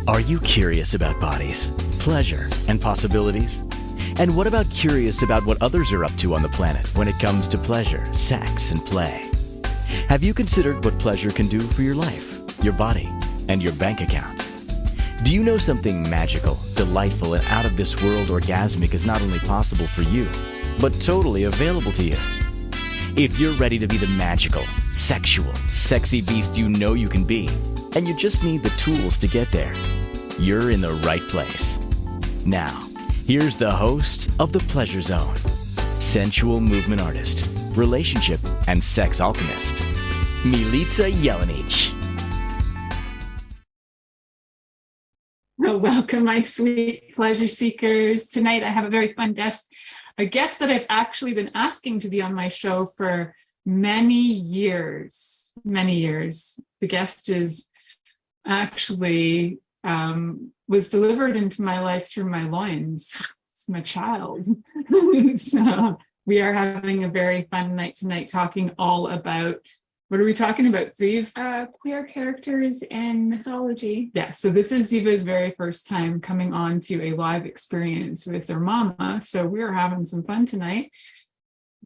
Are you curious about bodies, pleasure, and possibilities? And what about curious about what others are up to on the planet when it comes to pleasure, sex, and play? Have you considered what pleasure can do for your life, your body, and your bank account? Do you know something magical, delightful, and out of this world orgasmic is not only possible for you, but totally available to you? If you're ready to be the magical, sexual, sexy beast you know you can be, and you just need the tools to get there, you're in the right place. Now, here's the host of The Pleasure Zone, sensual movement artist, relationship and sex alchemist, Milica Jelenic. Well, welcome, my sweet pleasure seekers. Tonight I have a very fun guest, a guest that I've actually been asking to be on my show for many years. The guest is actually was delivered into my life through my loins. It's my child. So we are having a very fun night tonight, talking all about, what are we talking about, Ziva? Queer characters in mythology. Yeah, so this is Ziva's very first time coming on to a live experience with her mama. So we're having some fun tonight.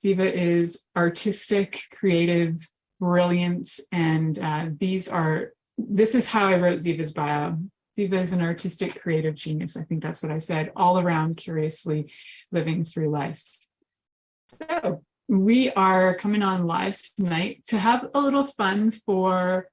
Ziva is artistic, creative, brilliant, and this is how I wrote Ziva's bio. Ziva is an artistic, creative genius. I think that's what I said, all around curiously living through life. So we are coming on live tonight to have a little fun for,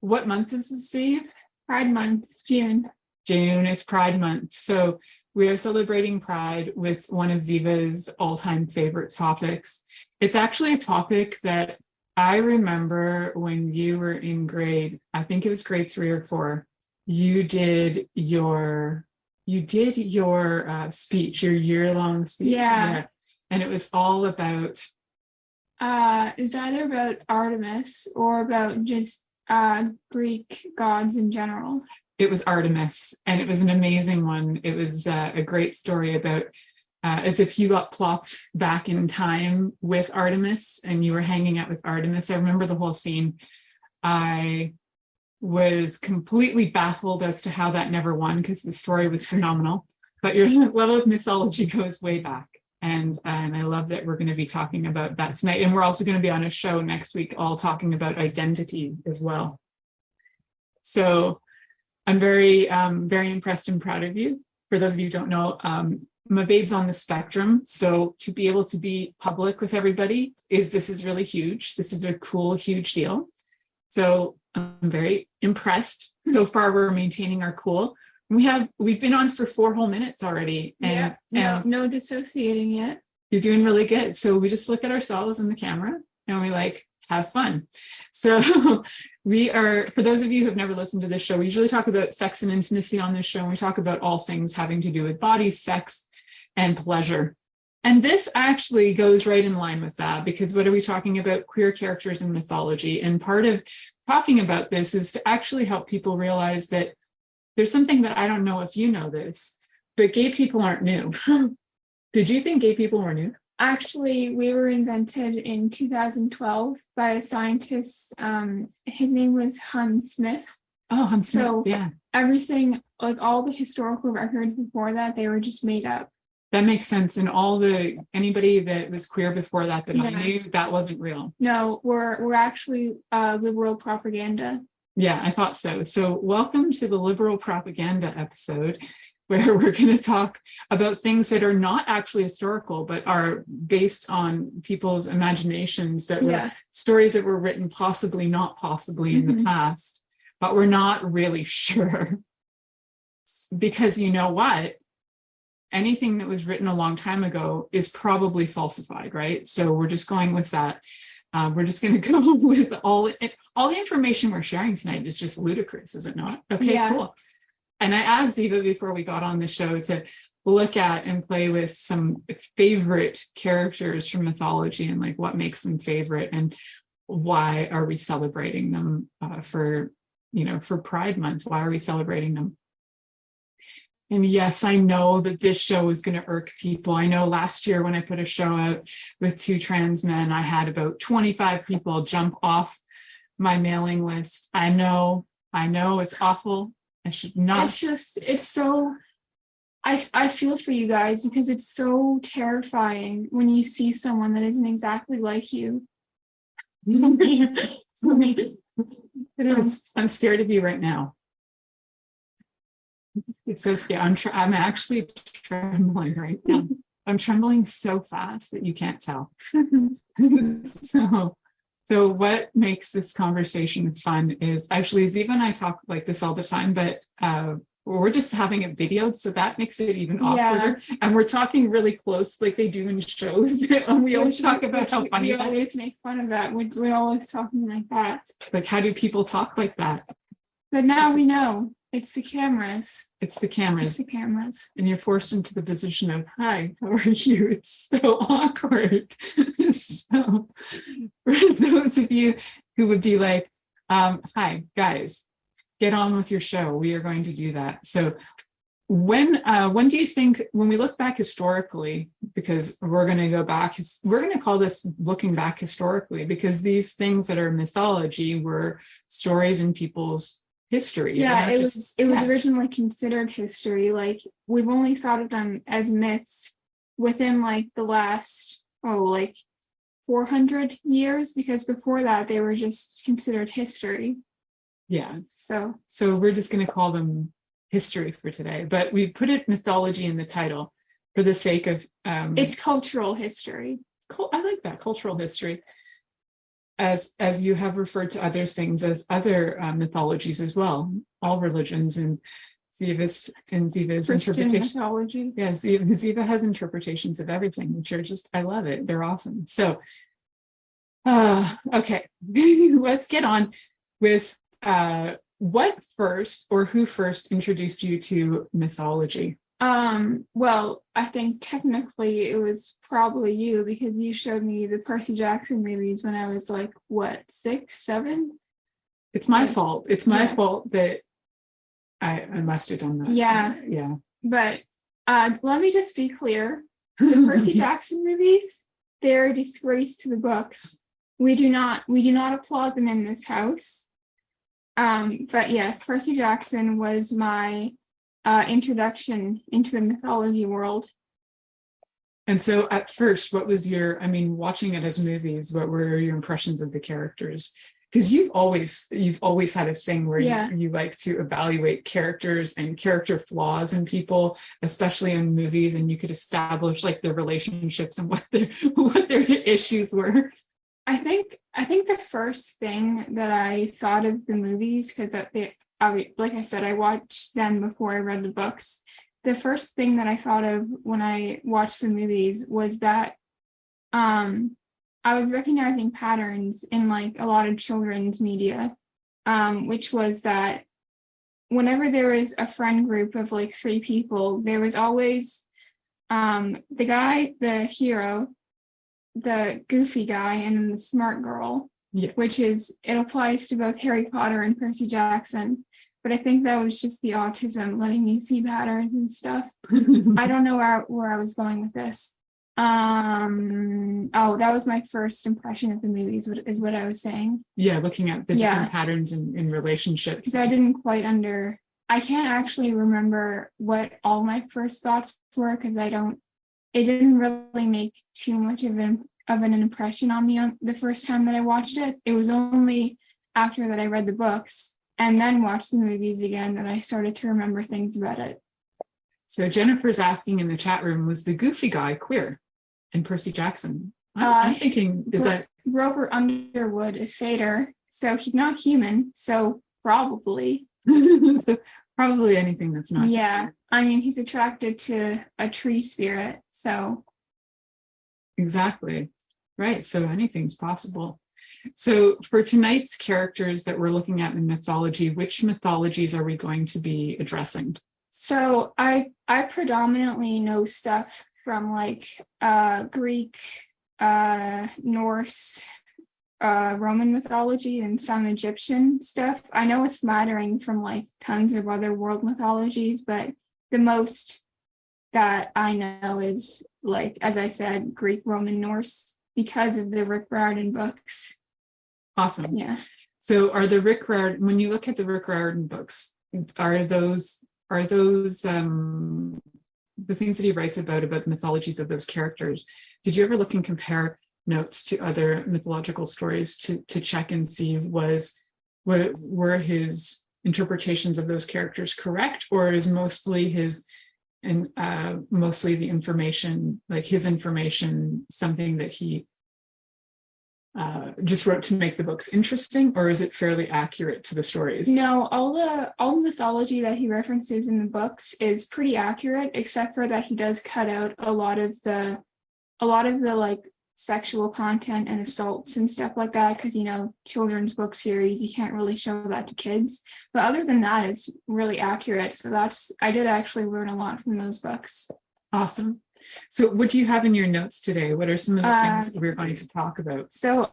what month is this, Ziva? Pride Month, June. June, it's Pride Month. So we are celebrating Pride with one of Ziva's all-time favorite topics. It's actually a topic that I remember when you were in grade, I think it was grade 3 or 4, you did your speech, your year-long speech. Yeah. And it was all about... it was either about Artemis or about just Greek gods in general. It was Artemis, and it was an amazing one. It was a great story about as if you got plopped back in time with Artemis and you were hanging out with Artemis. I remember the whole scene. I was completely baffled as to how that never won, because the story was phenomenal. But your level of mythology goes way back. And I love that we're going to be talking about that tonight. And we're also going to be on a show next week, all talking about identity as well. So I'm very impressed and proud of you. For those of you who don't know, my babe's on the spectrum. So to be able to be public with everybody this is really huge. This is a cool, huge deal. So I'm very impressed. So far, we're maintaining our cool. We've been on for 4 whole minutes already. And no dissociating yet. You're doing really good. So we just look at ourselves in the camera and we have fun. So we are, for those of you who have never listened to this show, we usually talk about sex and intimacy on this show. And we talk about all things having to do with bodies, sex, and pleasure. And this actually goes right in line with that, because what are we talking about? Queer characters in mythology. And part of talking about this is to actually help people realize that there's something that I don't know if you know this, but gay people aren't new. Did you think gay people were new? Actually, we were invented in 2012 by a scientist. His name was Hans Smith. Oh, Hans Smith, so yeah. Everything, all the historical records before that, they were just made up. That makes sense. And anybody that was queer before that I knew, that wasn't real. No, we're actually liberal propaganda. Yeah, I thought so. So welcome to the liberal propaganda episode, where we're going to talk about things that are not actually historical, but are based on people's imaginations, that were stories that were written possibly, not possibly in the past, but we're not really sure. Because you know what? Anything that was written a long time ago is probably falsified, right? So we're just going with that. We're just going to go with all the information we're sharing tonight is just ludicrous, is it not? Okay, yeah. Cool. And I asked Ziva before we got on the show to look at and play with some favorite characters from mythology and what makes them favorite and why are we celebrating them for Pride Month? Why are we celebrating them? And yes, I know that this show is going to irk people. I know last year when I put a show out with 2 trans men, I had about 25 people jump off my mailing list. I know it's awful. I should not. It's so, I feel for you guys because it's so terrifying when you see someone that isn't exactly like you. It is. I'm scared of you right now. It's so scary. I'm actually trembling right now. I'm trembling so fast that you can't tell. So what makes this conversation fun is actually Ziva and I talk like this all the time, but we're just having it videoed, so that makes it even awkwarder. And we're talking really close, like they do in shows. And we always talk about how funny. We always make fun of that. We're always talking like that. Like, how do people talk like that? But now we know. It's the cameras. It's the cameras. It's the cameras. And you're forced into the position of, hi, how are you? It's so awkward. So for those of you who would be like, hi, guys, get on with your show. We are going to do that. So when do you think, when we look back historically, because we're going to go back, we're going to call this looking back historically, because these things that are mythology were stories in people's history. Yeah, it was originally considered history. Like, we've only thought of them as myths within like the last 400 years, because before that they were just considered history. Yeah. So we're just going to call them history for today, but we put it mythology in the title for the sake of it's cultural history. I like that, cultural history. As you have referred to other things as other mythologies as well, all religions, and Ziva's interpretation. Mythology. Yeah, Ziva has interpretations of everything, which are just, I love it. They're awesome. So, okay, let's get on with what first, or who first introduced you to mythology? Well, I think technically it was probably you, because you showed me the Percy Jackson movies when I was like, what, 6, 7? It's my fault. It's my fault that I must have done that. Yeah. So, yeah. But let me just be clear. The Percy Jackson movies, they're a disgrace to the books. We do not applaud them in this house. But yes, Percy Jackson was my introduction into the mythology world. And so at first, what was watching it as movies, what were your impressions of the characters? Because you've always had a thing where you like to evaluate characters and character flaws in people, especially in movies, and you could establish like their relationships and what their issues were. I think the first thing that I thought of the movies, because like I said, I watched them before I read the books. The first thing that I thought of when I watched the movies was that I was recognizing patterns in like a lot of children's media, which was that whenever there was a friend group of like 3 people, there was always the guy, the hero, the goofy guy, and then the smart girl. Yeah. Which is, it applies to both Harry Potter and Percy Jackson. But I think that was just the autism letting me see patterns and stuff. I don't know where I was going with this. That was my first impression of the movies, is what I was saying. Yeah, looking at the different patterns in relationships. Because I didn't quite I can't actually remember what all my first thoughts were, because it didn't really make too much of an impression on me the first time that I watched it. It was only after that I read the books and then watched the movies again that I started to remember things about it. So Jennifer's asking in the chat room, was the goofy guy queer in Percy Jackson? I'm thinking, is that Grover Underwood is satyr, so he's not human, so probably. So probably anything that's not. Yeah, human. I mean, he's attracted to a tree spirit, so. Exactly. Right. So anything's possible. So for tonight's characters that we're looking at in mythology, which mythologies are we going to be addressing? So I predominantly know stuff from like Greek, Norse, Roman mythology, and some Egyptian stuff. I know a smattering from like tons of other world mythologies, but the most that I know is, like, as I said, Greek, Roman, Norse, because of the Rick Riordan books. Awesome. Yeah. So are the Rick Riordan, when you look at the Rick Riordan books, are those the things that he writes about the mythologies of those characters? Did you ever look and compare notes to other mythological stories to check and see were his interpretations of those characters correct, or is mostly mostly the information, like his information, something that he just wrote to make the books interesting, or is it fairly accurate to the stories? No, all the mythology that he references in the books is pretty accurate, except for that he does cut out a lot of the like sexual content and assaults and stuff like that, because children's book series, you can't really show that to kids. But other than that, it's really accurate. So I did actually learn a lot from those books. Awesome. So what do you have in your notes today? What are some of the things we're going to talk about? So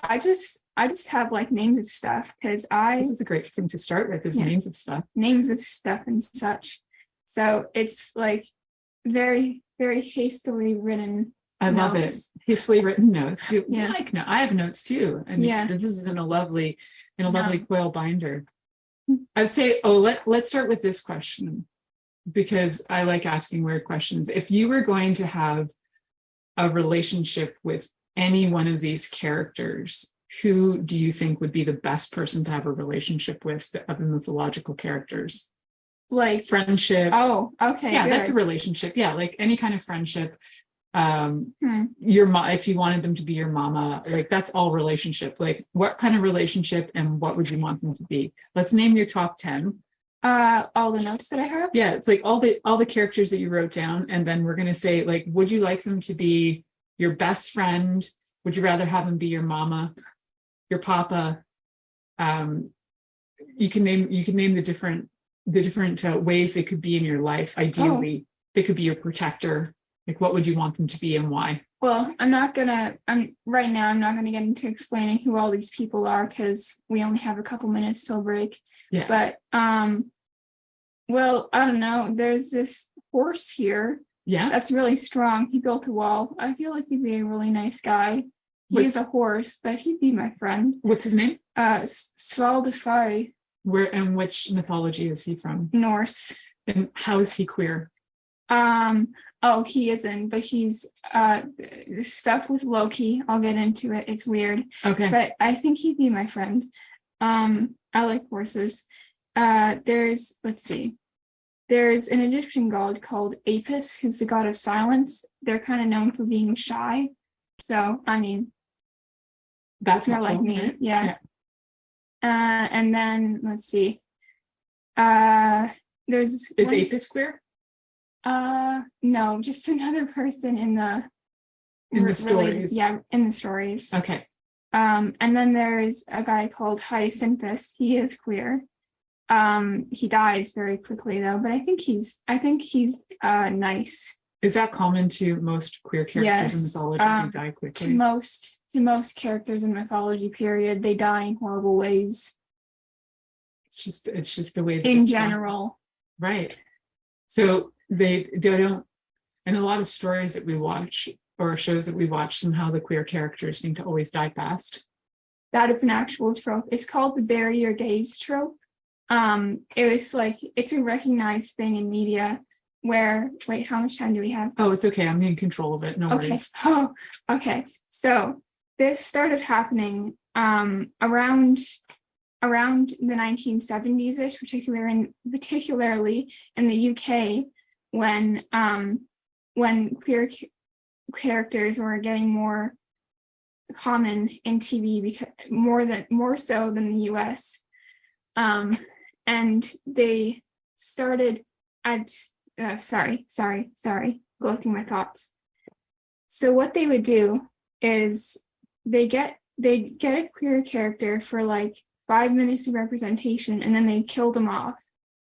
I just have like names of stuff, because this is a great thing to start with, is names of stuff and such. So it's like very, very hastily written. I love it. Hastily written notes. Yeah. I have notes too. I mean, this is in a lovely coil binder. I'd say, let's start with this question, because I like asking weird questions. If you were going to have a relationship with any one of these characters, who do you think would be the best person to have a relationship with of the mythological characters? Like friendship. Oh, okay. Yeah, good. that's a relationship. Yeah, like any kind of friendship. If you wanted them to be your mama, like that's all relationship. Like what kind of relationship and what would you want them to be? Let's name your top 10. All the notes that I have? Yeah, it's like all the characters that you wrote down, and then we're gonna say, like, would you like them to be your best friend? Would you rather have them be your mama, your papa? You can name the different ways they could be in your life. Ideally, they could be your protector. Like, what would you want them to be and why? Well, I'm not gonna get into explaining who all these people are, because we only have a couple minutes till break. Yeah. But well, I don't know. There's this horse here. Yeah. That's really strong. He built a wall. I feel like he'd be a really nice guy. He is a horse, but he'd be my friend. What's his name? Svaldafari. Where and which mythology is he from? Norse. And how is he queer? He isn't, but he's stuff with Loki. I'll get into it. It's weird. Okay. But I think he'd be my friend. I like horses. There's an Egyptian god called Apis, who's the god of silence. They're kind of known for being shy. So, I mean, that's more like me. Yeah. And then let's see. Is Apis queer? No, just another person in the stories. Yeah, in the stories. Okay. And then there's a guy called Hyacinthus. He is queer. He dies very quickly though, but I think he's nice. Is that common to most queer characters in mythology? They die quickly. To most characters in mythology, period, they die in horrible ways. It's just the way that in general. Right. So they don't, in a lot of stories that we watch or shows that we watch, somehow the queer characters seem to always die fast. That is an actual trope. It's called the bury your gays trope. It's a recognized thing in media where, wait, how much time do we have? Oh, it's okay. I'm in control of it. No worries. Oh, okay. So this started happening around the 1970s-ish, particularly in the UK, when queer characters were getting more common in TV, because more so than the US. And they started at sorry, go through my thoughts. So what they would do is they get a queer character for like 5 minutes of representation, and then they'd kill them off.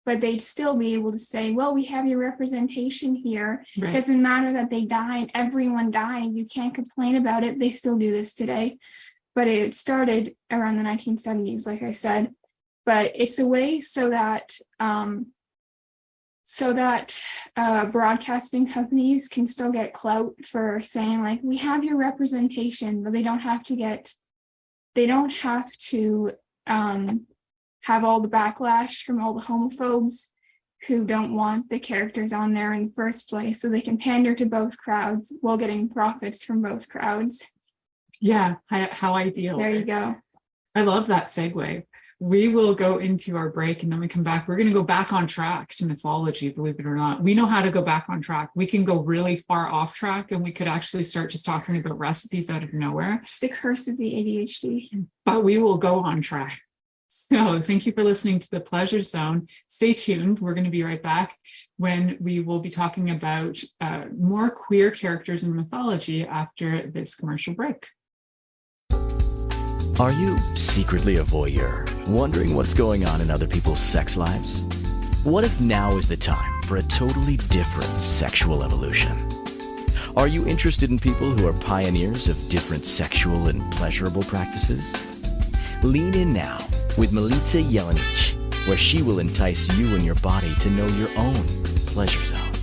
But they'd still be able to say, well, we have your representation here. Right. It doesn't matter that they died, everyone died, you can't complain about it. They still do this today. But it started around the 1970s, like I said. But it's a way so that broadcasting companies can still get clout for saying, like, we have your representation, but they don't have to have all the backlash from all the homophobes who don't want the characters on there in the first place, so they can pander to both crowds while getting profits from both crowds. Yeah, how ideal. There you go. I love that segue. We will go into our break and then we come back. We're going to go back on track to mythology, believe it or not. We know how to go back on track. We can go really far off track and we could actually start just talking about recipes out of nowhere. It's the curse of the ADHD. But we will go on track. So thank you for listening to The Pleasure Zone. Stay tuned. We're going to be right back when we will be talking about more queer characters in mythology after this commercial break. Are you secretly a voyeur, wondering what's going on in other people's sex lives? What if now is the time for a totally different sexual evolution? Are you interested in people who are pioneers of different sexual and pleasurable practices? Lean in now with Milica Jelenic, where she will entice you and your body to know your own pleasure zone.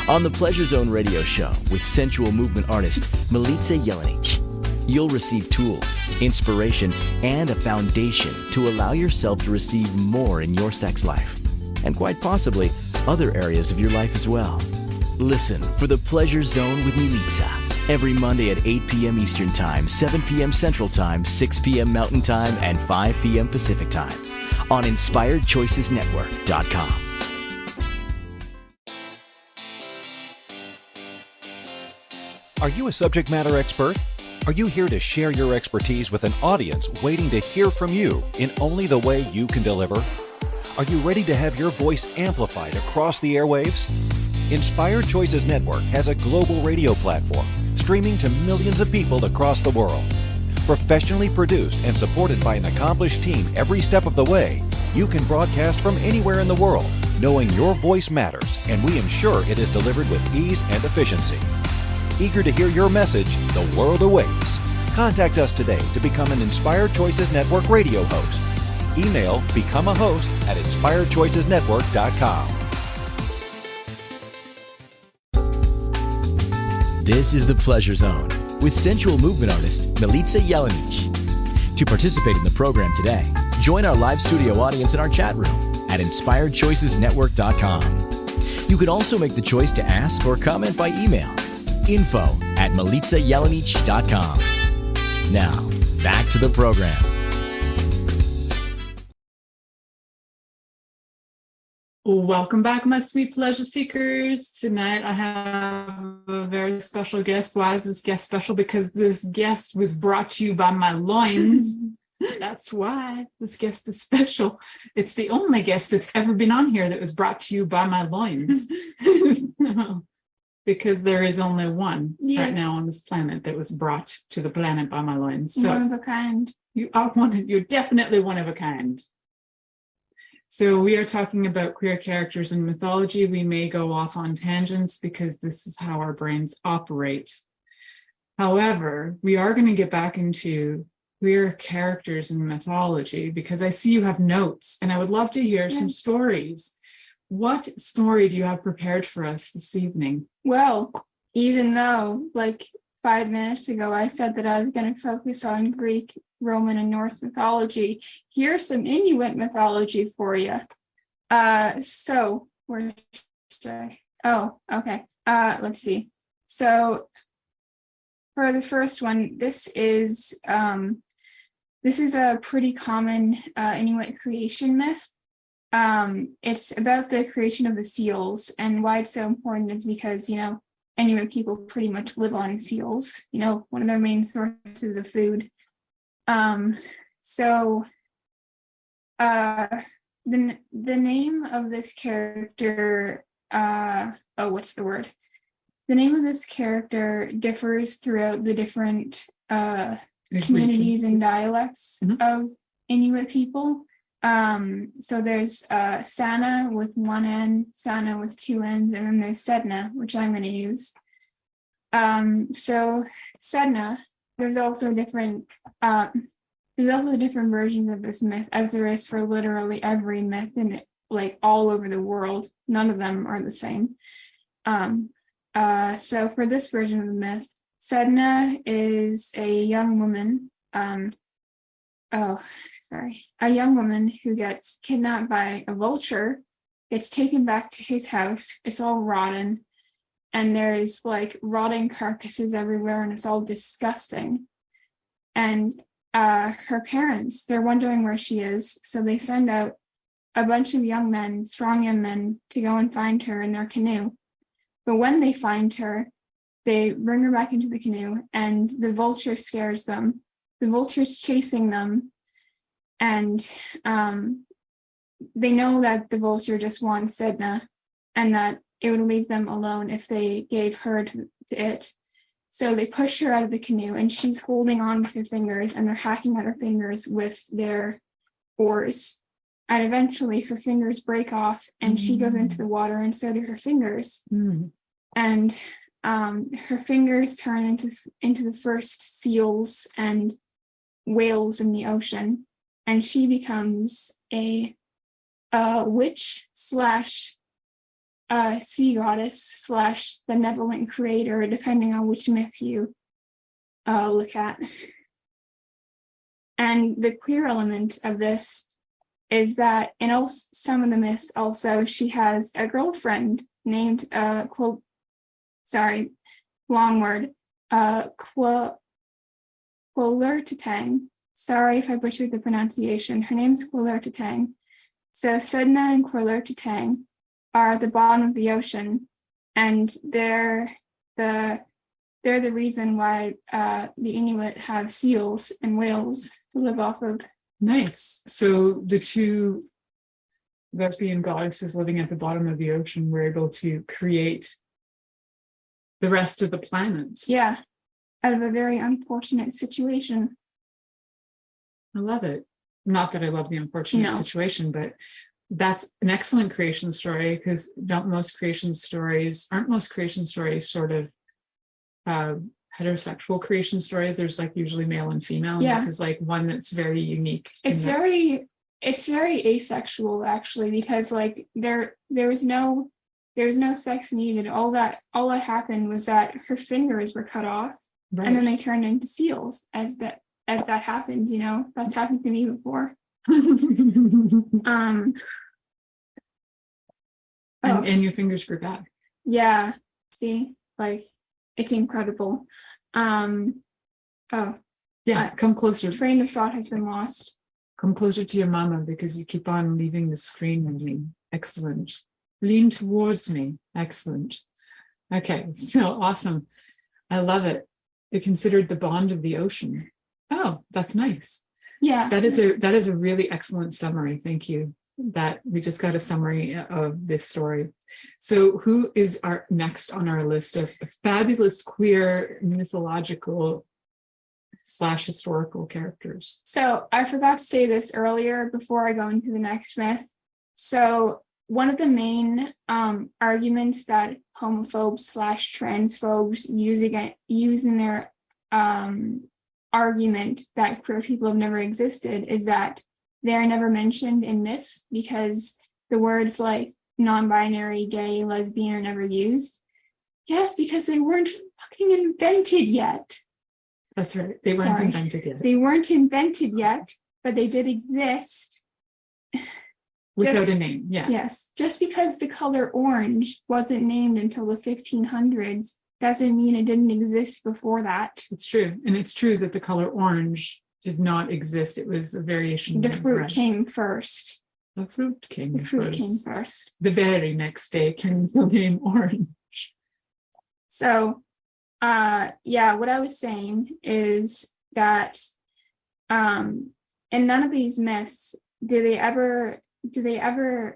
On the Pleasure Zone radio show with sensual movement artist Milica Jelenic, you'll receive tools, inspiration, and a foundation to allow yourself to receive more in your sex life, and quite possibly other areas of your life as well. Listen for The Pleasure Zone with Milica every Monday at 8 p.m. Eastern Time, 7 p.m. Central Time, 6 p.m. Mountain Time, and 5 p.m. Pacific Time on InspiredChoicesNetwork.com. Are you a subject matter expert? Are you here to share your expertise with an audience waiting to hear from you in only the way you can deliver? Are you ready to have your voice amplified across the airwaves? Inspired Choices Network has a global radio platform streaming to millions of people across the world. Professionally produced and supported by an accomplished team every step of the way, you can broadcast from anywhere in the world, knowing your voice matters, and we ensure it is delivered with ease and efficiency. Eager to hear your message, the world awaits. Contact us today to become an Inspired Choices Network radio host. Email become a host at inspiredchoicesnetwork.com. This is The Pleasure Zone with sensual movement artist Milica Jelenic. To participate in the program today, join our live studio audience in our chat room at inspiredchoicesnetwork.com. You can also make the choice to ask or comment by email. info@milicajelenic.com. Now, back to the program. Welcome back, my sweet pleasure seekers. Tonight I have a very special guest. Why is this guest special? Because this guest was brought to you by my loins. That's why this guest is special. It's the only guest that's ever been on here that was brought to you by my loins. Because there is only one right now on this planet that was brought to the planet by my loins. So one of a kind. You're definitely one of a kind. So we are talking about queer characters in mythology. We may go off on tangents because this is how our brains operate. However, we are going to get back into queer characters in mythology because I see you have notes and I would love to hear some stories. What story do you have prepared for us this evening? Well, even though like 5 minutes ago I said that I was going to focus on Greek, Roman, and Norse mythology, here's some Inuit mythology for you. So where should I? Oh, okay. Let's see. So for the first one, this is a pretty common Inuit creation myth. It's about the creation of the seals, and why it's so important is because, Inuit people pretty much live on seals, one of their main sources of food. So the name of this character, what's the word? The name of this character differs throughout the different communities and dialects of Inuit people. So there's Sana with one N, Sana with two N's, and then there's Sedna, which I'm going to use. So Sedna, there's also different versions of this myth, as there is for literally every myth in all over the world. None of them are the same. So for this version of the myth, Sedna is a young woman. a young woman who gets kidnapped by a vulture, gets taken back to his house. It's all rotten, and there's like rotting carcasses everywhere, and it's all disgusting. And her parents, they're wondering where she is, so they send out a bunch of young men, strong young men, to go and find her in their canoe. But when they find her, they bring her back into the canoe, and the vulture scares them. The vulture's chasing them, and they know that the vulture just wants Sedna, and that it would leave them alone if they gave her to it. So they push her out of the canoe, and she's holding on with her fingers, and they're hacking at her fingers with their oars. And eventually her fingers break off, and she goes into the water, and so do her fingers. And her fingers turn into the first seals and whales in the ocean, and she becomes a witch slash sea goddess slash benevolent creator, depending on which myth you look at. And the queer element of this is that in some of the myths also, she has a girlfriend named Quilurtatang. Sorry if I butchered the pronunciation. Her name's Quilurtatang. So Sedna and Quilurtatang are at the bottom of the ocean, and they're the reason why the Inuit have seals and whales to live off of. Nice. So the two lesbian goddesses living at the bottom of the ocean were able to create the rest of the planet. Yeah, out of a very unfortunate situation. I love it. Not that I love the unfortunate situation, but that's an excellent creation story, because aren't most creation stories sort of heterosexual creation stories? There's like usually male and female. Yeah. And this is like one that's very unique. It's very asexual, actually, because like there was no sex needed. All that happened was that her fingers were cut off, Right. and then they turned into seals as that happens. That's happened to me before. And your fingers grew back. Yeah. See, like, it's incredible. Come closer. Train of thought has been lost. Come closer to your mama, because you keep on leaving the screen with me. Excellent. Lean towards me. Excellent. Okay, so awesome. I love it. They're considered the bond of the ocean. Oh, that's nice. Yeah. That is a really excellent summary. Thank you. That we just got a summary of this story. So who is our next on our list of fabulous queer mythological / historical characters? So I forgot to say this earlier before I go into the next myth. So one of the main arguments that homophobes / transphobes use in their argument that queer people have never existed is that they are never mentioned in myths, because the words like non-binary, gay, lesbian are never used. Yes, because they weren't fucking invented yet. That's right. They weren't invented yet. They weren't invented yet, but they did exist. Without a name, yeah. Yes. Just because the color orange wasn't named until the 1500s doesn't mean it didn't exist before that. It's true. And it's true that the color orange did not exist. It was a variation. The fruit came first. The fruit came first. The very next day came the name orange. So, what I was saying is that in none of these myths do they ever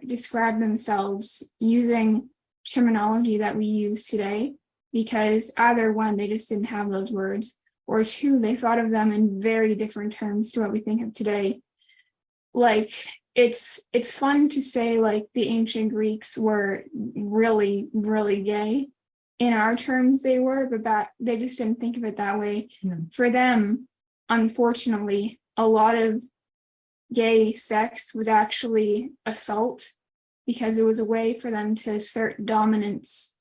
describe themselves using terminology that we use today, because either one, they just didn't have those words, or two, they thought of them in very different terms to what we think of today. Like, it's fun to say like the ancient Greeks were really, really gay. In our terms they were, but they just didn't think of it that way. Yeah. For them, unfortunately, a lot of gay sex was actually assault, because it was a way for them to assert dominance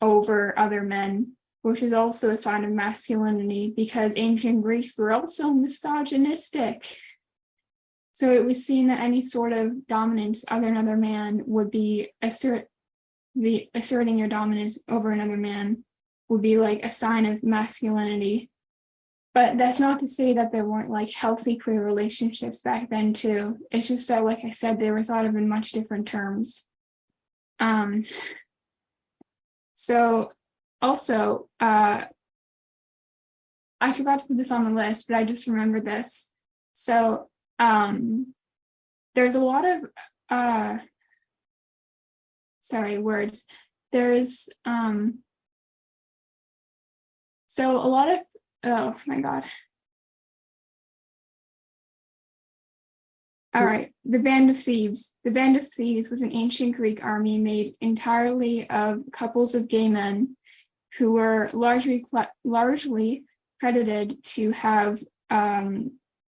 over other men, which is also a sign of masculinity, because ancient Greeks were also misogynistic. So it was seen that any sort of dominance over another man would be asserting your dominance over another man would be like a sign of masculinity. But that's not to say that there weren't like healthy queer relationships back then too. It's just that, like I said, they were thought of in much different terms. So also, I forgot to put this on the list, but I just remembered this. So there's a lot of words. There's so a lot of, oh my God. All right, the Band of Thieves. The Band of Thieves was an ancient Greek army made entirely of couples of gay men who were largely credited to have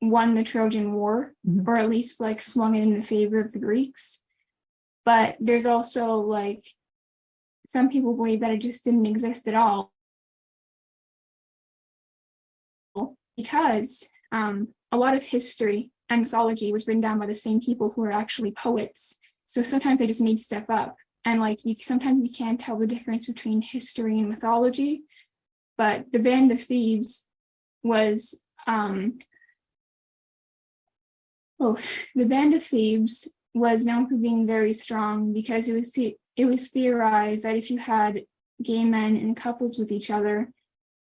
won the Trojan War, or at least like swung it in the favor of the Greeks. But there's also like some people believe that it just didn't exist at all, because a lot of history and mythology was written down by the same people who are actually poets. So sometimes they just made stuff up, and like sometimes you can't tell the difference between history and mythology. But the Band of Thieves was the Band of Thieves was known for being very strong because it was theorized that if you had gay men in couples with each other,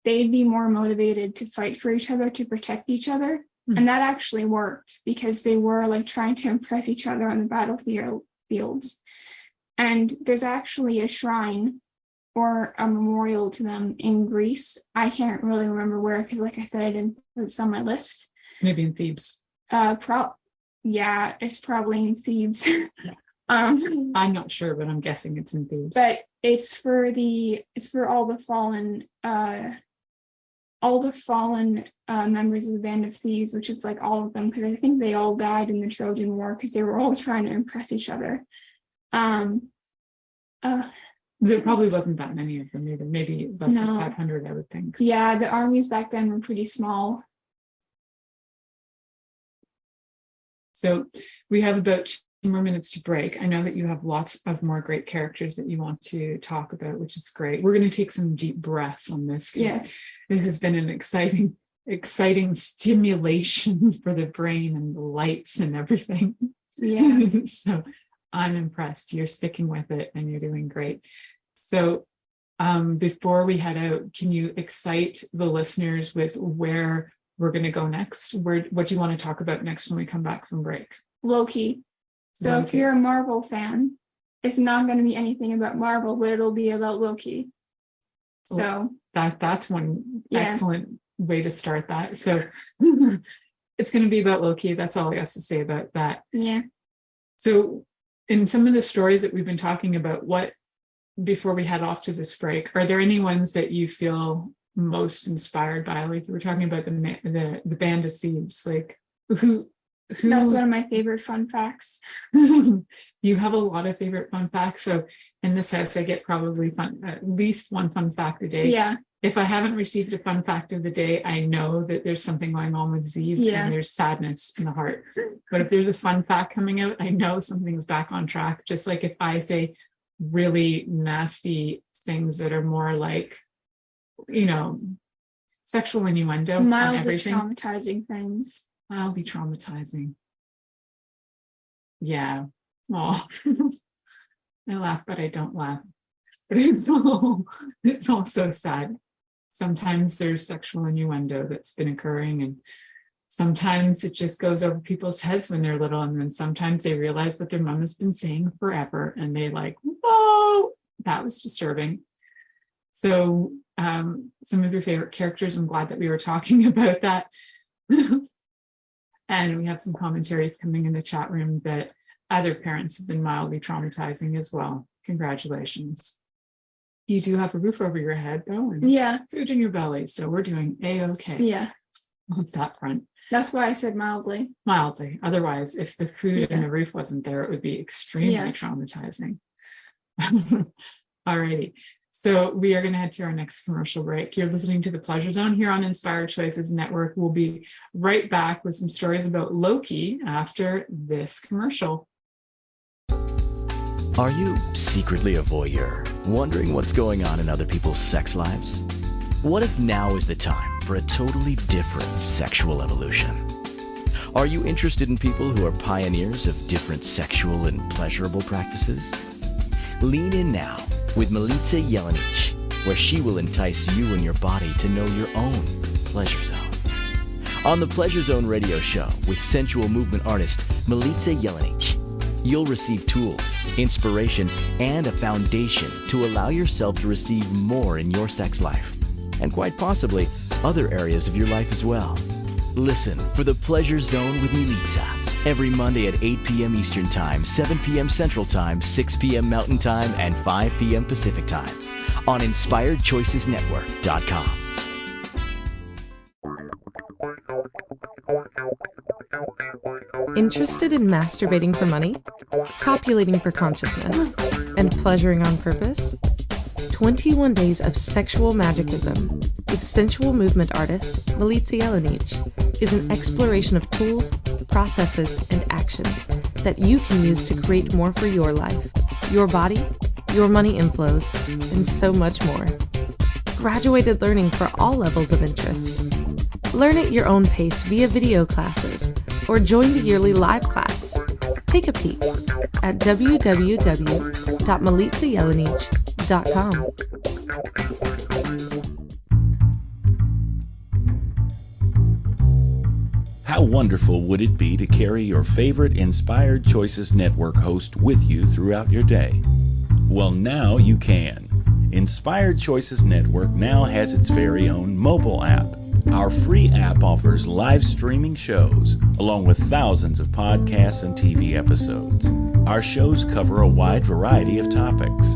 they'd be more motivated to fight for each other, to protect each other. And that actually worked, because they were like trying to impress each other on the battlefields. And there's actually a shrine or a memorial to them in Greece. I can't really remember where, because like I said, I didn't put this on my list. Maybe in Thebes. Yeah, it's probably in Thebes. I'm not sure, but I'm guessing it's in Thebes. But it's for all the fallen members of the Band of Thieves, which is like all of them, because I think they all died in the Trojan War because they were all trying to impress each other. There probably wasn't that many of them either. Maybe less than 500, I would think. Yeah, the armies back then were pretty small. So we have about 2 more minutes to break. I know that you have lots of more great characters that you want to talk about, which is great. We're going to take some deep breaths on this. Yes. This has been an exciting stimulation for the brain and the lights and everything. Yeah. So I'm impressed. You're sticking with it and you're doing great. So before we head out, can you excite the listeners with where we're going to go next? What do you want to talk about next when we come back from break? Loki. So if you're a Marvel fan, it's not going to be anything about Marvel, but it'll be about Loki. So that's one excellent way to start that. So it's going to be about Loki. That's all I have to say about that. Yeah. So in some of the stories that we've been talking about, before we head off to this break, are there any ones that you feel most inspired by? Like we're talking about the Band of Thieves, like who that's one of my favorite fun facts. You have a lot of favorite fun facts. So in this house, I get probably at least one fun fact a day. Yeah. If I haven't received a fun fact of the day, I know that there's something going on with Ziva and there's sadness in the heart. But if there's a fun fact coming out, I know something's back on track. Just like if I say really nasty things that are more like, sexual innuendo on everything. Traumatizing things. Mildly traumatizing. Yeah. Oh, I laugh, but I don't laugh. But it's all so sad. Sometimes there's sexual innuendo that's been occurring, and sometimes it just goes over people's heads when they're little, and then sometimes they realize what their mom has been saying forever, and they like, whoa, that was disturbing. So some of your favorite characters, I'm glad that we were talking about that. And we have some commentaries coming in the chat room that other parents have been mildly traumatizing as well. Congratulations. You do have a roof over your head, though, and food in your belly, so we're doing A-okay. Yeah. On that front. That's why I said mildly. Mildly. Otherwise, if the food and the roof wasn't there, it would be extremely traumatizing. Alrighty. So we are going to head to our next commercial break. You're listening to The Pleasure Zone here on Inspired Choices Network. We'll be right back with some stories about Loki after this commercial. Are you secretly a voyeur, wondering what's going on in other people's sex lives? What if now is the time for a totally different sexual evolution? Are you interested in people who are pioneers of different sexual and pleasurable practices? Lean in now with Milica Jelenic, where she will entice you and your body to know your own pleasure zone. On the Pleasure Zone radio show with sensual movement artist Milica Jelenic, you'll receive tools, inspiration, and a foundation to allow yourself to receive more in your sex life, and quite possibly other areas of your life as well. Listen for the Pleasure Zone with Milica every Monday at 8 p.m. Eastern Time, 7 p.m. Central Time, 6 p.m. Mountain Time, and 5 p.m. Pacific Time on InspiredChoicesNetwork.com. Interested in masturbating for money, copulating for consciousness, and pleasuring on purpose? 21 Days of Sexual Magicism with sensual movement artist Milica Jelenic is an exploration of tools, processes, and actions that you can use to create more for your life, your body, your money inflows, and so much more. Graduated learning for all levels of interest. Learn at your own pace via video classes or join the yearly live class. Take a peek at www.milicajelenic.com. How wonderful would it be to carry your favorite Inspired Choices Network host with you throughout your day? Well, now you can. Inspired Choices Network now has its very own mobile app. Our free app offers live streaming shows, along with thousands of podcasts and TV episodes. Our shows cover a wide variety of topics.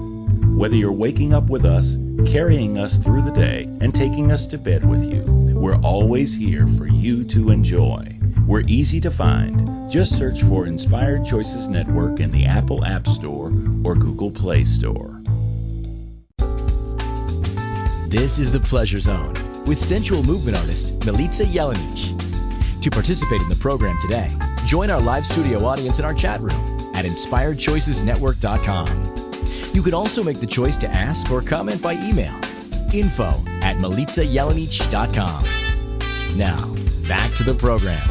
Whether you're waking up with us, carrying us through the day, and taking us to bed with you, we're always here for you to enjoy. We're easy to find. Just search for Inspired Choices Network in the Apple App Store or Google Play Store. This is The Pleasure Zone with sensual movement artist Milica Jelenic. To participate in the program today, join our live studio audience in our chat room at InspiredChoicesNetwork.com. You can also make the choice to ask or comment by email, info@milicajelenic.com. Now, back to the program.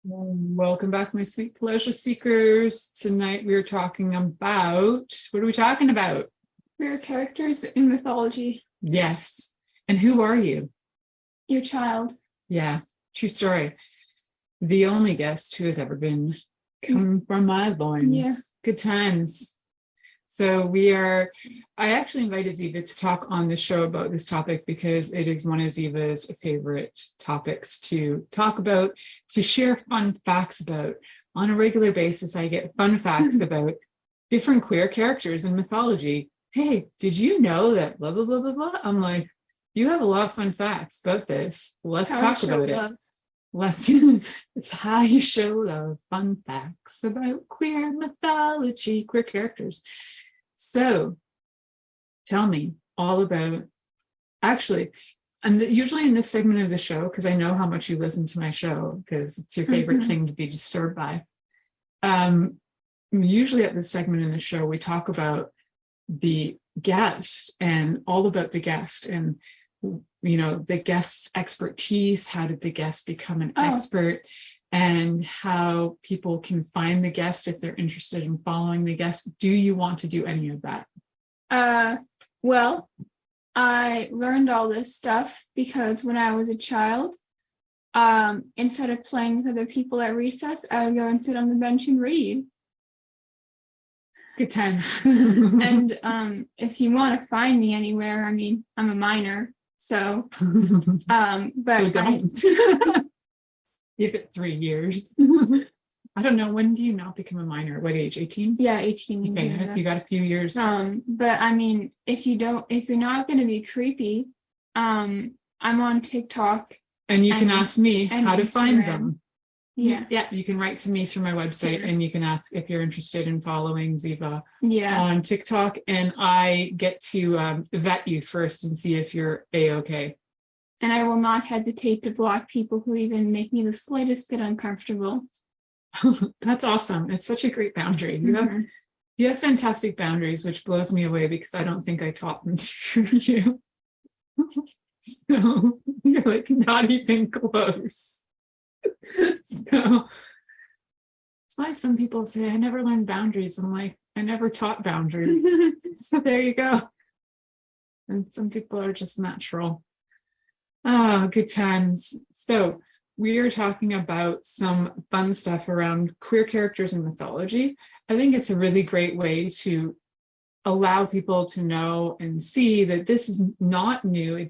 Welcome back, my sweet pleasure seekers. Tonight we are talking about, what are we talking about? We're characters in mythology. Yes. And who are you? Your child. Yeah, true story. The only guest who has ever been come from my loins. Yeah. Good times. So I actually invited Ziva to talk on the show about this topic because it is one of Ziva's favorite topics to talk about, to share fun facts about. On a regular basis, I get fun facts about different queer characters in mythology. Hey, did you know that blah, blah, blah, blah, blah? I'm like, you have a lot of fun facts about this. Let's talk about it. It's how you show love. Fun facts about queer mythology, queer characters. So tell me all about, actually, and usually in this segment of the show, because I know how much you listen to my show, because it's your favorite thing to be disturbed by. Usually at this segment in the show, we talk about the guest and all about the guest and, you know, the guest's expertise. How did the guest become an expert? And how people can find the guest if they're interested in following the guest. Do you want to do any of that? Well, I learned all this stuff because when I was a child, instead of playing with other people at recess, I would go and sit on the bench and read. Good times. And if you want to find me anywhere, I mean, I'm a minor, so but don't. Give it 3 years. I don't know, when do you not become a minor? What age? 18? Yeah, 18. Okay, so you got a few years. But I mean, if you're not going to be creepy, I'm on TikTok. And you can ask me how to find them. Yeah, you can write to me through my website, and you can ask if you're interested in following Ziva on TikTok, and I get to vet you first and see if you're A-okay. And I will not hesitate to block people who even make me the slightest bit uncomfortable. That's awesome. It's such a great boundary. You have fantastic boundaries, which blows me away because I don't think I taught them to you. So you're like not even close. So that's why some people say, I never learned boundaries. I'm like, I never taught boundaries. So there you go. And some people are just natural. Oh, good times. So we are talking about some fun stuff around queer characters in mythology. I think it's a really great way to allow people to know and see that this is not new.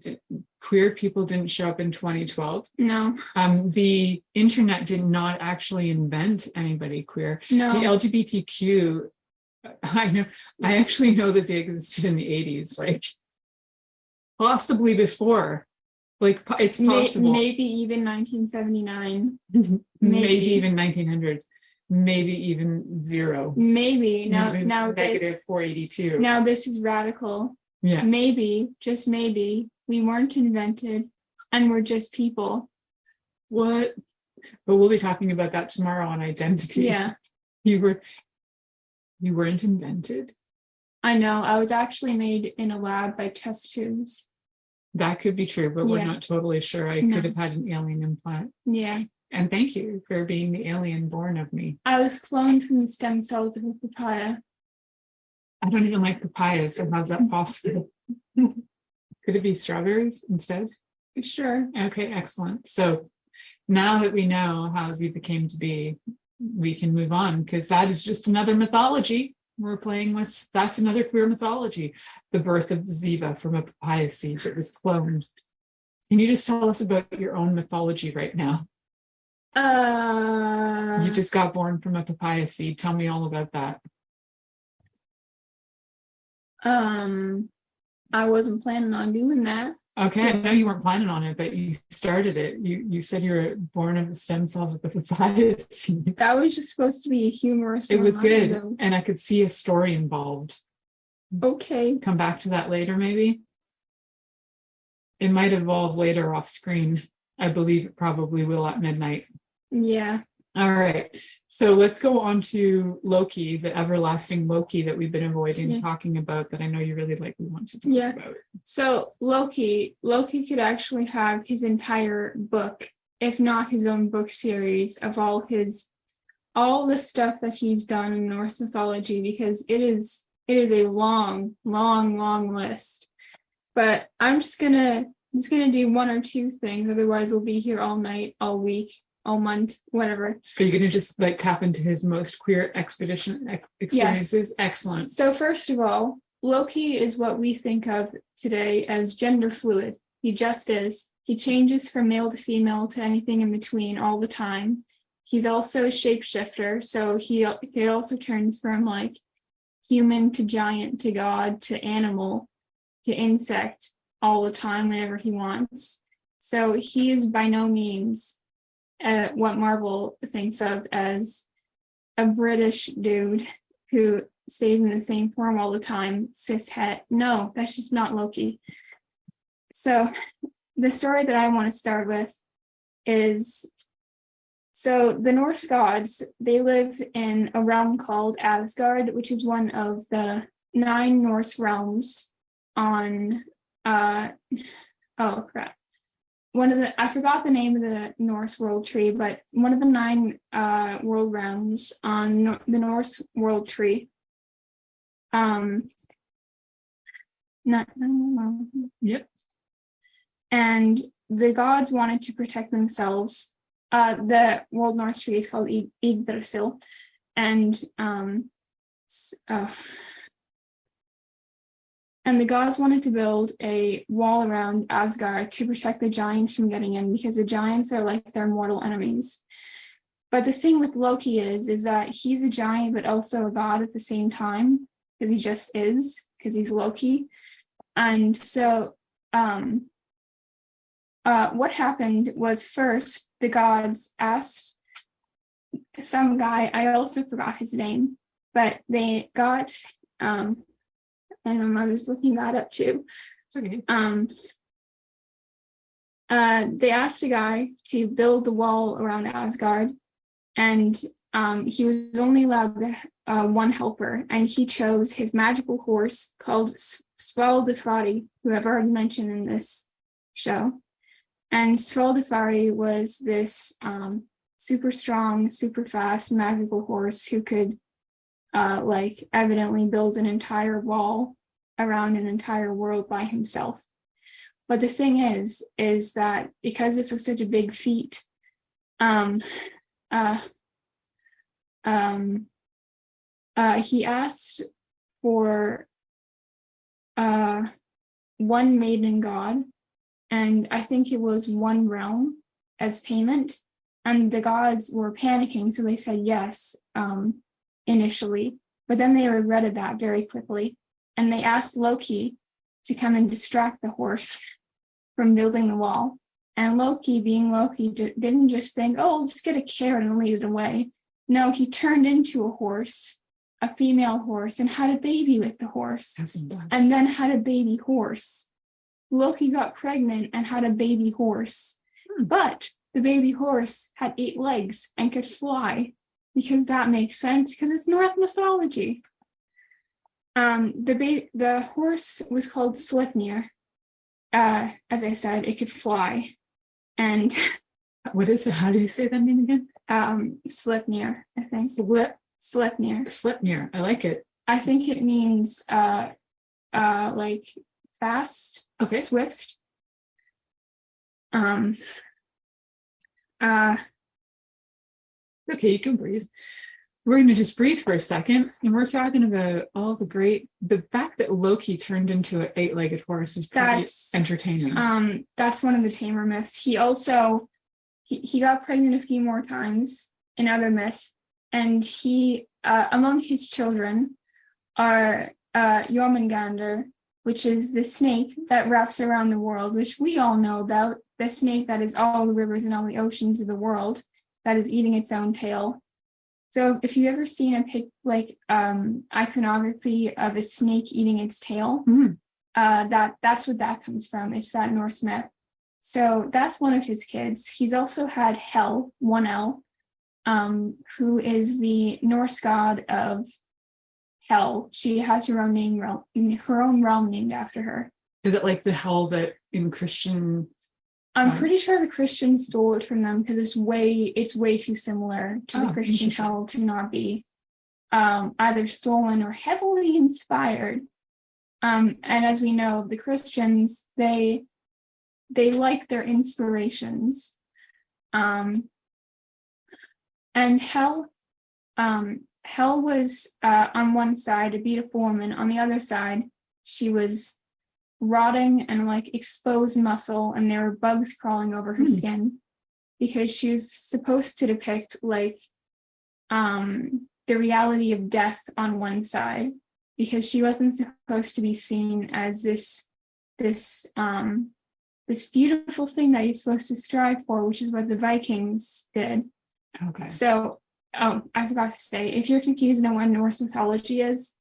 Queer people didn't show up in 2012. No. The internet did not actually invent anybody queer. No. The LGBTQ, I actually know that they existed in the 80s, like possibly before. Like it's possible. Maybe even 1979. Maybe even 1900s. Maybe even zero. Maybe now negative 482. Now this is radical. Yeah. Maybe, just maybe, we weren't invented and we're just people. What? But we'll be talking about that tomorrow on identity. Yeah. You weren't invented. I know. I was actually made in a lab by test tubes. That could be true, but we're not totally sure. I could have had an alien implant. Yeah. And thank you for being the alien born of me. I was cloned from the stem cells of a papaya. I don't even like papayas, so how's that possible? Could it be strawberries instead? Sure. Okay, excellent. So now that we know how Ziva came to be, we can move on, because that is just another mythology we're playing with. That's another queer mythology, the birth of Ziva from a papaya seed that was cloned. Can you just tell us about your own mythology right now? You just got born from a papaya seed. Tell me all about that. I wasn't planning on doing that. Okay, I know you weren't planning on it, but you started it. You said you were born of the stem cells of the papaya seed. That was just supposed to be a humorous. It was good, and I could see a story involved. Okay. Come back to that later, maybe. It might evolve later off screen. I believe it probably will at midnight. Yeah. All right. So let's go on to Loki, the everlasting Loki that we've been avoiding talking about, that I know you really want to talk about. So Loki could actually have his entire book, if not his own book series, of all the stuff that he's done in Norse mythology, because it is a long list. But I'm just gonna do one or two things, otherwise we'll be here all night, all week, all month, whatever. Are you gonna just tap into his most queer expedition experiences? Yes. Excellent. So first of all, Loki is what we think of today as gender fluid. He just is. He changes from male to female to anything in between all the time. He's also a shapeshifter, so he also turns from human to giant to god to animal to insect all the time whenever he wants. So he is by no means what Marvel thinks of as a British dude who stays in the same form all the time, cishet. No, that's just not Loki. So the story that I want to start with is, so the Norse gods, they live in a realm called Asgard, which is one of the 9 Norse realms on, I forgot the name of the Norse world tree, but one of the 9 world realms on the Norse world tree. Yep. And the gods wanted to protect themselves. The world Norse tree is called Yggdrasil, and the gods wanted to build a wall around Asgard to protect the giants from getting in, because the giants are like their mortal enemies. But the thing with Loki is that he's a giant but also a god at the same time, because he just is, because he's Loki. And so what happened was, first the gods asked some guy, I also forgot his name, but they got, and my mother's looking that up too. Okay. They asked a guy to build the wall around Asgard, and he was only allowed one helper, and he chose his magical horse called Svaldafari, who I've already mentioned in this show. And Svaldafari was this super strong, super fast, magical horse who could evidently build an entire wall around an entire world by himself. But the thing is that because this was such a big feat, he asked for one maiden god, and I think it was one realm as payment. And the gods were panicking, so they said yes initially, but then they regretted that very quickly. And they asked Loki to come and distract the horse from building the wall. And Loki, being Loki, didn't just think, oh, let's get a carrot and lead it away. No, he turned into a horse, a female horse, and had a baby with the horse. And then had a baby horse. Loki got pregnant and had a baby horse. But the baby horse had 8 legs and could fly, because that makes sense, because it's Norse mythology. The horse was called Sleipnir. As I said, it could fly. And what is it? How do you say that name again? Sleipnir, I think. Sleipnir. Sleipnir. I like it. I think it means like fast, okay, swift. Okay, you can breathe. We're going to just breathe for a second, and we're talking about the fact that Loki turned into an 8-legged horse is pretty entertaining. That's one of the tamer myths. He also, he got pregnant a few more times in other myths, and he, among his children are Jormungandr, which is the snake that wraps around the world, which we all know about, the snake that is all the rivers and all the oceans of the world, that is eating its own tail. So if you've ever seen iconography of a snake eating its tail, that's what that comes from. It's that Norse myth. So that's one of his kids. He's also had Hel, one L, who is the Norse god of Hel. She has her own realm named after her. Is it like the hell that in Christian? I'm pretty sure the Christians stole it from them, because it's way too similar to the Christian hell to not be either stolen or heavily inspired. And as we know, the Christians, they like their inspirations. And Hel was on one side a beautiful woman. On the other side, she was rotting and exposed muscle, and there were bugs crawling over her skin, because she was supposed to depict the reality of death on one side, because she wasn't supposed to be seen as this beautiful thing that you're supposed to strive for, which is what the Vikings did. Okay. So, I forgot to say, if you're confused on what Norse mythology is,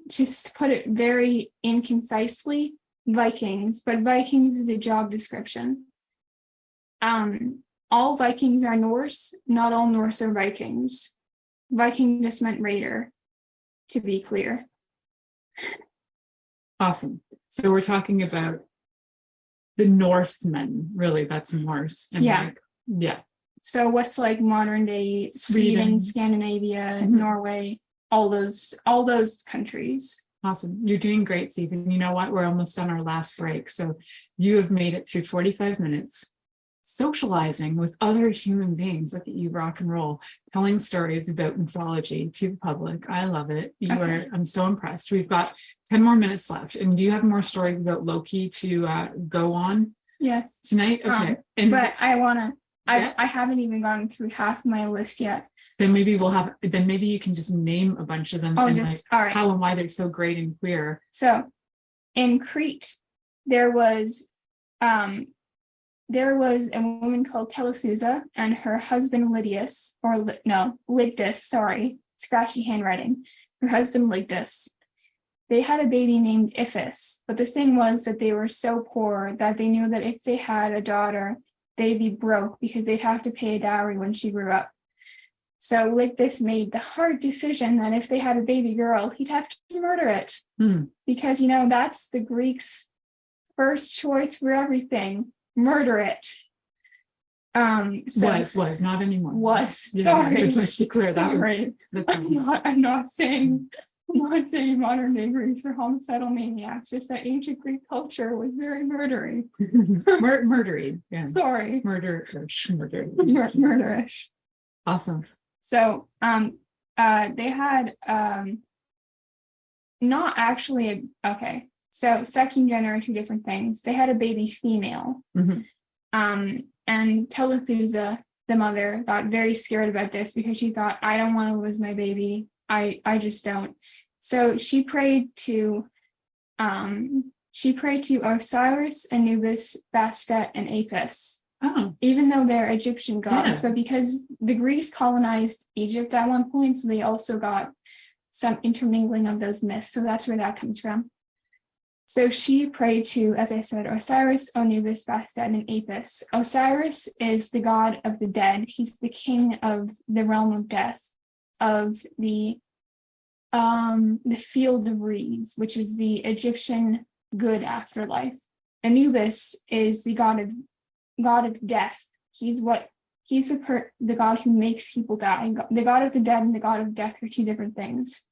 just to put it very inconcisely, Vikings, but Vikings is a job description. All Vikings are Norse, not all Norse are Vikings. Viking just meant raider, to be clear. Awesome. So we're talking about the Northmen, really, that's Norse. And yeah. So what's modern day Sweden, Scandinavia, Norway, all those countries. Awesome. You're doing great, Stephen. You know what? We're almost on our last break. So you have made it through 45 minutes socializing with other human beings. Look at you, rock and roll, telling stories about mythology to the public. I love it. I'm so impressed. We've got 10 more minutes left. And do you have more stories about Loki to go on? Yes. Tonight? Okay. But I haven't even gone through half my list yet. Then maybe you can just name a bunch of them all right. How and why they're so great and queer. So in Crete, there was there was a woman called Telethusa and her husband Lygdus, sorry, scratchy handwriting. Her husband Lygdus. They had a baby named Iphis, but the thing was that they were so poor that they knew that if they had a daughter, they'd be broke because they'd have to pay a dowry when she grew up. So Lygdus made the hard decision that if they had a baby girl, he'd have to murder it. Because, that's the Greeks' first choice for everything. Murder it. Was not anymore. Was. Yeah, Sorry. let's be clear. That Sorry. I'm not saying modern day Greeks are homicidal maniacs, just that ancient Greek culture was very murdering. Murdery. Yeah. Sorry. Murderish. Awesome. So they had not actually okay. So sex and gender are two different things. They had a baby female. And Telethusa, the mother, got very scared about this because she thought, I don't want to lose my baby. I just don't. So she prayed to Osiris, Anubis, Bastet, and Apis. Oh. Even though they're Egyptian gods, but because the Greeks colonized Egypt at one point, so they also got some intermingling of those myths. So that's where that comes from. So she prayed to, as I said, Osiris, Anubis, Bastet, and Apis. Osiris is the god of the dead. He's the king of the realm of death, of the field of reeds, which is the Egyptian good afterlife. Anubis is the god of death. He's the god who makes people die. The god of the dead and the god of death are two different things.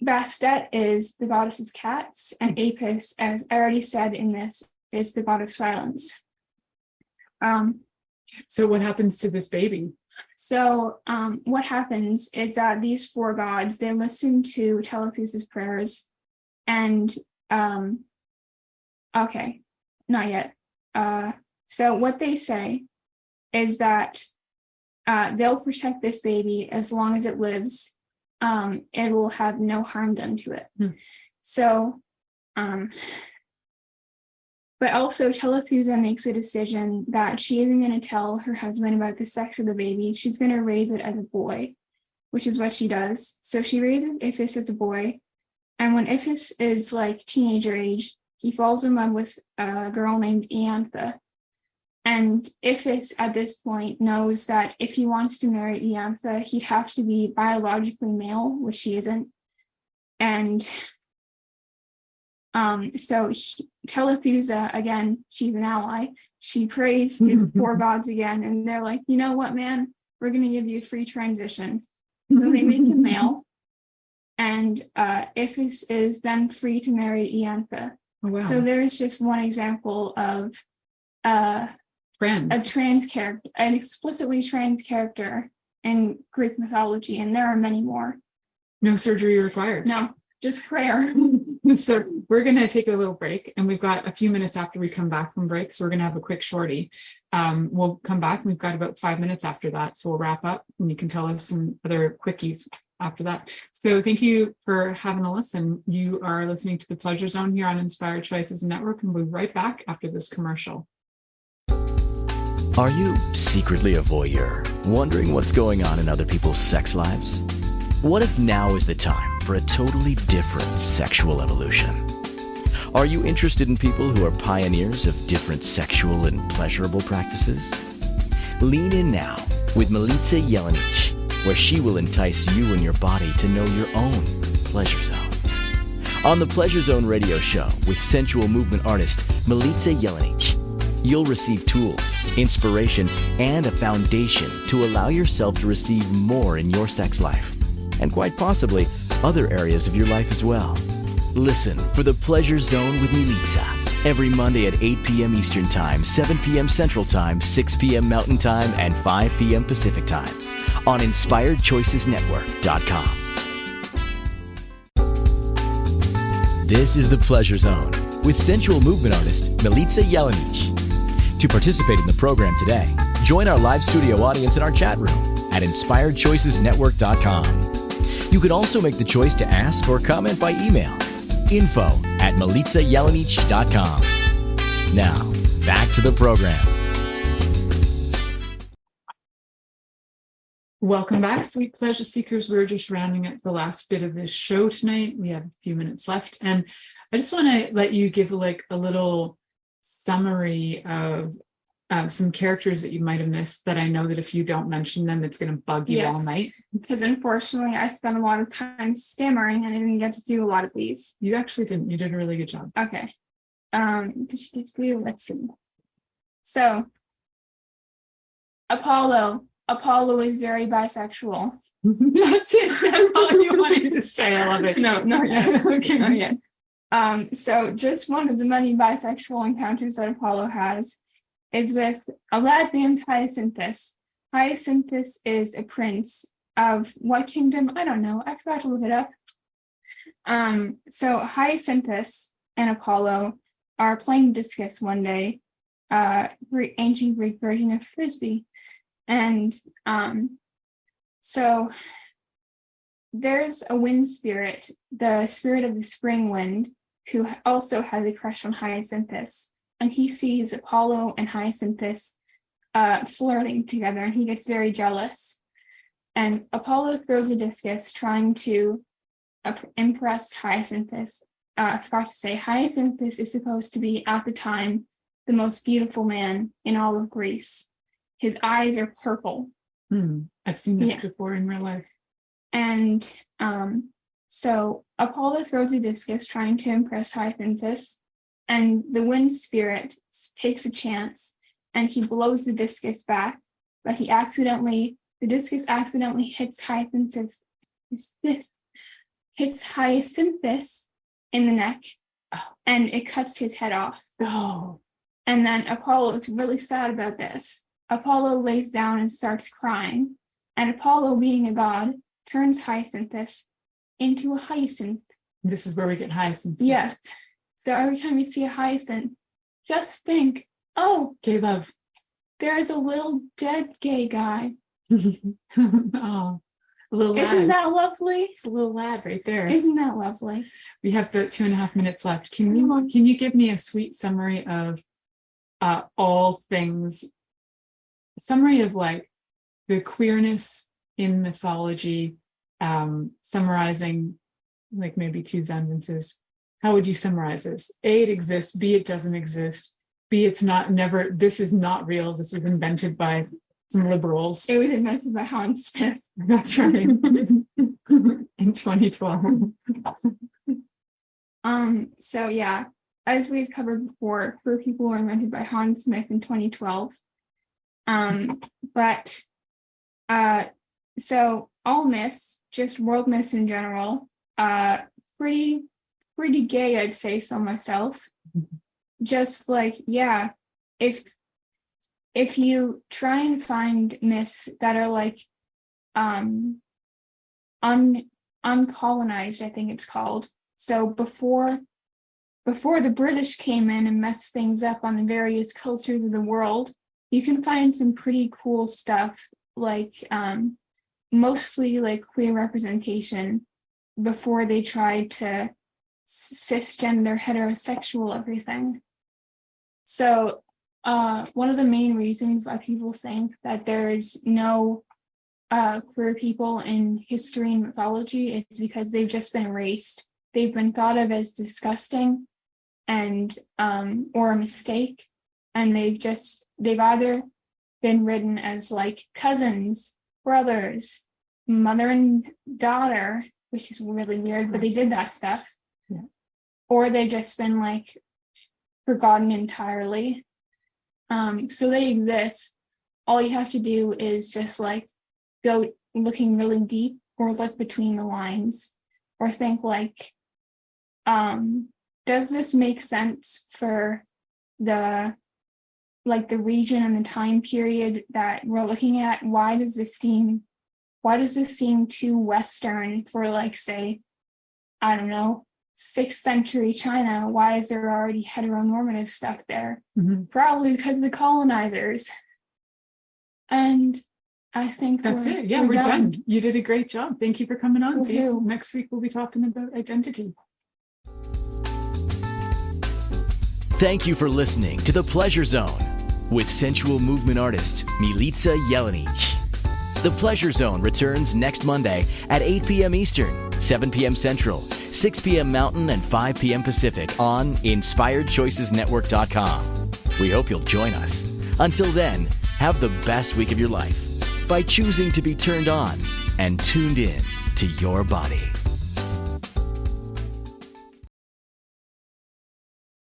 Bastet is the goddess of cats, and Apis, as I already said in this, is the god of silence. So what happens to this baby? So what happens is that these four gods, they listen to Telethusa's prayers, and okay, not yet. So what they say is that they'll protect this baby as long as it lives. It will have no harm done to it. So, but also Telethusa makes a decision that she isn't going to tell her husband about the sex of the baby. She's going to raise it as a boy, which is what she does. So she raises Iphis as a boy, and when Iphis is like teenager age, he falls in love with a girl named Iantha. And Iphis at this point knows that if he wants to marry Iantha, he'd have to be biologically male, which he isn't. And so Telethusa, again, she's an ally. She prays to the four gods again, and they're like, you know what, man? We're going to give you a free transition. So they make him male. And Iphis is then free to marry Iantha. Oh, wow. So there's just one example of a trans character, an explicitly trans character in Greek mythology, and there are many more. No surgery required. No, just prayer. So we're going to take a little break, and we've got a few minutes after we come back from break, so we're going to have a quick shorty. We'll come back, and we've got about 5 minutes after that, so we'll wrap up, and you can tell us some other quickies after that. So thank you for having a listen. You are listening to The Pleasure Zone here on Inspired Choices Network, and we'll be right back after this commercial. Are you secretly a voyeur, wondering what's going on in other people's sex lives? What if now is the time for a totally different sexual evolution? Are you interested in people who are pioneers of different sexual and pleasurable practices? Lean in now with Milica Jelenic, where she will entice you and your body to know your own pleasure zone. On the Pleasure Zone radio show with sensual movement artist Milica Jelenic, you'll receive tools, inspiration, and a foundation to allow yourself to receive more in your sex life, and quite possibly other areas of your life as well. Listen for The Pleasure Zone with Milica every Monday at 8 p.m. Eastern Time, 7 p.m. Central Time, 6 p.m. Mountain Time, and 5 p.m. Pacific Time on InspiredChoicesNetwork.com. This is The Pleasure Zone with sensual movement artist Milica Jelenic. To participate in the program today, join our live studio audience in our chat room at InspiredChoicesNetwork.com. You can also make the choice to ask or comment by email, info@MilicaJelenic.com. Now, back to the program. Welcome back, sweet pleasure seekers. We're just rounding up the last bit of this show tonight. We have a few minutes left, and I just want to let you give like a little summary of some characters that you might have missed, that I know that if you don't mention them, it's going to bug you all night. Because unfortunately, I spent a lot of time stammering and I didn't get to do a lot of these. You actually didn't. You did a really good job. Okay. Let's see. So, Apollo is very bisexual. That's it. That's all you wanted to say. I love it. No, not yet. Okay. Not yet. So just one of the many bisexual encounters that Apollo has is with a lad named Hyacinthus. Hyacinthus is a prince of what kingdom? I don't know. I forgot to look it up. So Hyacinthus and Apollo are playing discus one day, ancient Greek version of Frisbee. And so there's a wind spirit, the spirit of the spring wind, who also has a crush on Hyacinthus. And he sees Apollo and Hyacinthus flirting together, and he gets very jealous. And Apollo throws a discus trying to impress Hyacinthus. I forgot to say, Hyacinthus is supposed to be, at the time, the most beautiful man in all of Greece. His eyes are purple. I've seen this before in real life. And so Apollo throws a discus trying to impress Hyacinthus, and the wind spirit takes a chance and he blows the discus back, but the discus accidentally hits Hyacinthus in the neck, and it cuts his head off. Oh. And then Apollo is really sad about this. Apollo lays down and starts crying, and Apollo, being a god, turns Hyacinthus into a hyacinth. This is where we get hyacinth. Yes. So every time you see a hyacinth, just think, oh, gay love. There is a little dead gay guy. Oh, a little lad. Isn't that lovely? It's a little lad right there. Isn't that lovely? We have about 2.5 minutes left. Can you give me a sweet summary of all things? Summary of like the queerness in mythology, summarizing like maybe 2 sentences. How would you summarize this? A, it exists. B, it doesn't exist. B, it's not, never, this is not real. This was invented by some liberals. It was invented by Hans Smith. That's right. In 2012. So yeah, as we've covered before, queer people were invented by Hans Smith in 2012. So all myths, just world myths in general, pretty gay, I'd say so myself. Just like, yeah, if you try and find myths that are like uncolonized, I think it's called. So before the British came in and messed things up on the various cultures of the world, you can find some pretty cool stuff, like mostly like queer representation before they tried to cisgender heterosexual everything. So one of the main reasons why people think that there's no queer people in history and mythology is because they've just been erased. They've been thought of as disgusting and or a mistake, and they've either been written as like cousins, brothers, mother and daughter, which is really weird, but they did that stuff. Yeah. Or they've just been like forgotten entirely. So they exist. All you have to do is just like go looking really deep, or look between the lines, or think like, does this make sense for the region and the time period that we're looking at? Why does this seem too Western for, like, say, I don't know, 6th century China? Why is there already heteronormative stuff there? Mm-hmm. Probably because of the colonizers. And I think that's it. Yeah, we're done. You did a great job. Thank you for coming on. See you. Next week we'll be talking about identity. Thank you for listening to The Pleasure Zone with sensual movement artist Milica Jelenic. The Pleasure Zone returns next Monday at 8 p.m. Eastern, 7 p.m. Central, 6 p.m. Mountain, and 5 p.m. Pacific on InspiredChoicesNetwork.com. We hope you'll join us. Until then, have the best week of your life by choosing to be turned on and tuned in to your body.